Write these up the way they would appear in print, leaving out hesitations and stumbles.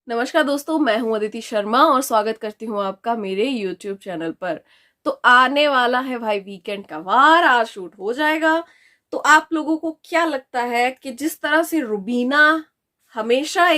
नमस्कार दोस्तों, मैं हूं अदिति शर्मा और स्वागत करती हूं आपका मेरे YouTube चैनल पर। तो आने वाला है भाई वीकेंड का वार, आज शूट हो जाएगा। तो आप लोगों को क्या लगता है कि जिस तरह से रुबीना हमेशा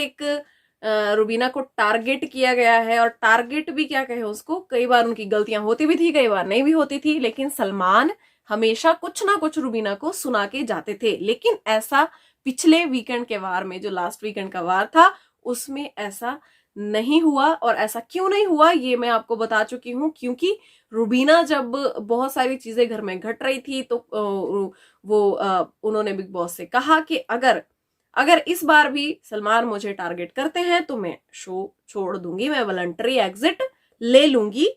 रुबीना को टारगेट किया गया है, और टारगेट भी क्या कहे उसको, कई बार उनकी गलतियां होती भी थी, कई बार नहीं भी होती थी, लेकिन सलमान हमेशा कुछ ना कुछ रुबीना को सुना के जाते थे। लेकिन ऐसा पिछले वीकेंड के वार में, जो लास्ट वीकेंड का वार था, उसमें ऐसा नहीं हुआ। और ऐसा क्यों नहीं हुआ ये मैं आपको बता चुकी हूं, क्योंकि रुबीना जब बहुत सारी चीजें घर में घट रही थी तो उन्होंने बिग बॉस से कहा कि अगर अगर इस बार भी सलमान मुझे टारगेट करते हैं तो मैं शो छोड़ दूंगी, मैं वॉलंटरी एग्जिट ले लूंगी।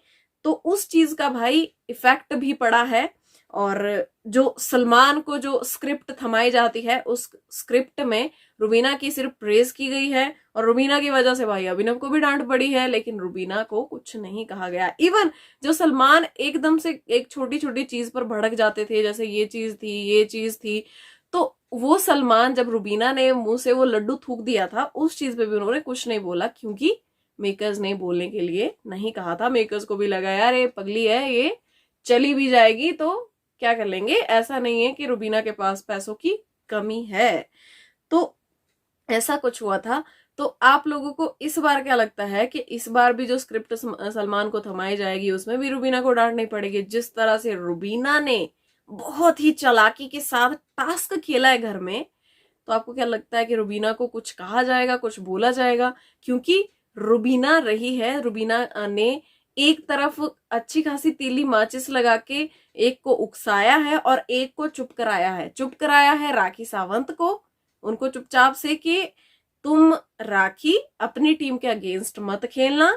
तो उस चीज का भाई इफेक्ट भी पड़ा है। और जो सलमान को जो स्क्रिप्ट थमाई जाती है, उस स्क्रिप्ट में रुबीना की सिर्फ प्रेज की गई है, और रुबीना की वजह से भाई अभिनव को भी डांट पड़ी है, लेकिन रुबीना को कुछ नहीं कहा गया। इवन जो सलमान एकदम से एक छोटी छोटी चीज पर भड़क जाते थे, जैसे ये चीज थी, ये चीज थी, तो वो सलमान जब रुबीना ने मुंह से वो लड्डू थूक दिया था, उस चीज पे भी उन्होंने कुछ नहीं बोला, क्योंकि मेकर्स ने बोलने के लिए नहीं कहा था। मेकर्स को भी लगा यार ये पगली है, ये चली भी जाएगी तो क्या कर लेंगे, ऐसा नहीं है कि रुबीना के पास पैसों की कमी है। तो ऐसा कुछ हुआ था। तो आप लोगों को इस बार क्या लगता है कि इस बार भी जो स्क्रिप्ट सलमान को थमाई जाएगी, उसमें भी रुबीना को डांटनी पड़ेगी? जिस तरह से रुबीना ने बहुत ही चालाकी के साथ टास्क खेला है घर में, तो आपको क्या लगता है कि रुबीना को कुछ कहा जाएगा, कुछ बोला जाएगा? क्योंकि रुबीना रही है, रुबीना ने एक तरफ अच्छी खासी तीली माचिस लगा के एक को उकसाया है और एक को चुप कराया है। चुप कराया है राखी सावंत को, उनको चुपचाप से कि तुम राखी अपनी टीम के अगेंस्ट मत खेलना,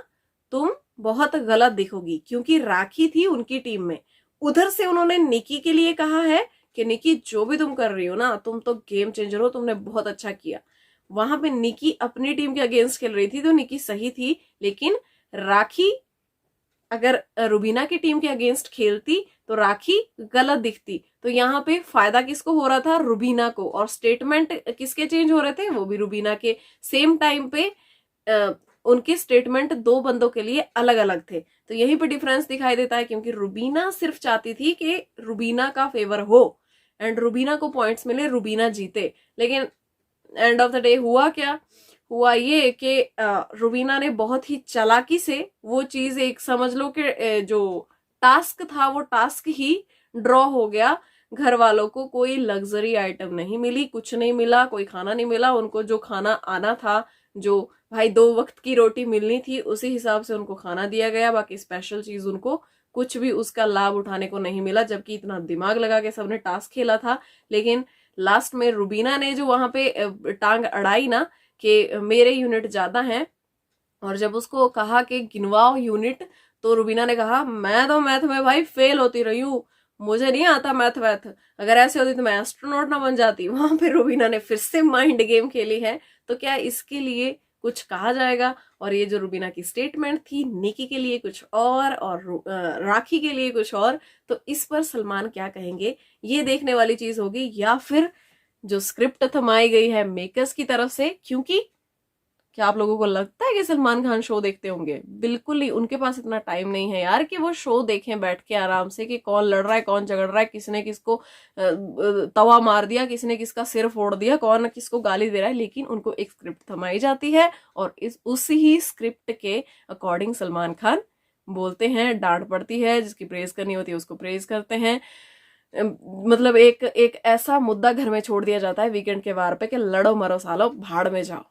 तुम बहुत गलत दिखोगी, क्योंकि राखी थी उनकी टीम में। उधर से उन्होंने निकी के लिए कहा है कि निकी जो भी तुम कर रही हो ना, तुम तो गेम चेंजर हो, तुमने बहुत अच्छा किया। वहां पे निकी अपनी टीम के अगेंस्ट खेल रही थी तो निकी सही थी, लेकिन राखी अगर रुबीना की टीम के अगेंस्ट खेलती तो राखी गलत दिखती। तो यहाँ पे फायदा किसको हो रहा था? रुबीना को। और स्टेटमेंट किसके चेंज हो रहे थे? वो भी रुबीना के। सेम टाइम पे उनके स्टेटमेंट दो बंदों के लिए अलग अलग थे। तो यहीं पे डिफरेंस दिखाई देता है, क्योंकि रुबीना सिर्फ चाहती थी कि रुबीना का फेवर हो एंड रुबीना को पॉइंट्स मिले, रुबीना जीते। लेकिन एंड ऑफ द डे हुआ क्या? हुआ ये कि रुबीना ने बहुत ही चालाकी से वो चीज, एक समझ लो कि जो टास्क था वो टास्क ही ड्रॉ हो गया। घर वालों को कोई लग्जरी आइटम नहीं मिली, कुछ नहीं मिला, कोई खाना नहीं मिला। उनको जो खाना आना था, जो भाई 2 वक्त की रोटी मिलनी थी, उसी हिसाब से उनको खाना दिया गया। बाकी स्पेशल चीज उनको कुछ भी उसका लाभ उठाने को नहीं मिला, जबकि इतना दिमाग लगा के सबने टास्क खेला था। लेकिन लास्ट में रुबीना ने जो वहां पे टांग अड़ाई ना कि मेरे यूनिट ज्यादा हैं, और जब उसको कहा कि गिनवाओ यूनिट, तो रुबीना ने कहा मैं तो मैथ में भाई फेल होती रही हूँ, मुझे नहीं आता मैथ वैथ, अगर ऐसे होती तो मैं एस्ट्रोनॉट ना बन जाती। वहां पे रुबीना ने फिर से माइंड गेम खेली है। तो क्या इसके लिए कुछ कहा जाएगा? और ये जो रुबीना की स्टेटमेंट थी, निकी के लिए कुछ और राखी के लिए कुछ और, तो इस पर सलमान क्या कहेंगे, ये देखने वाली चीज होगी। या फिर जो स्क्रिप्ट थमाई गई है मेकर्स की तरफ से, क्योंकि क्या आप लोगों को लगता है कि सलमान खान शो देखते होंगे? बिल्कुल नहीं, उनके पास इतना टाइम नहीं है यार कि वो शो देखें बैठ के आराम से, कि कौन लड़ रहा है, कौन झगड़ रहा है, किसने किसको तवा मार दिया, किसने किसका सिर फोड़ दिया, कौन किसको गाली दे रहा है। लेकिन उनको एक स्क्रिप्ट थमाई जाती है, और उसी ही स्क्रिप्ट के अकॉर्डिंग सलमान खान बोलते हैं, डांट पड़ती है, जिसकी प्रेज करनी होती है उसको प्रेज करते हैं। मतलब एक एक ऐसा मुद्दा घर में छोड़ दिया जाता है वीकेंड के वार पे कि लड़ो मरो सालो, भाड़ में जाओ।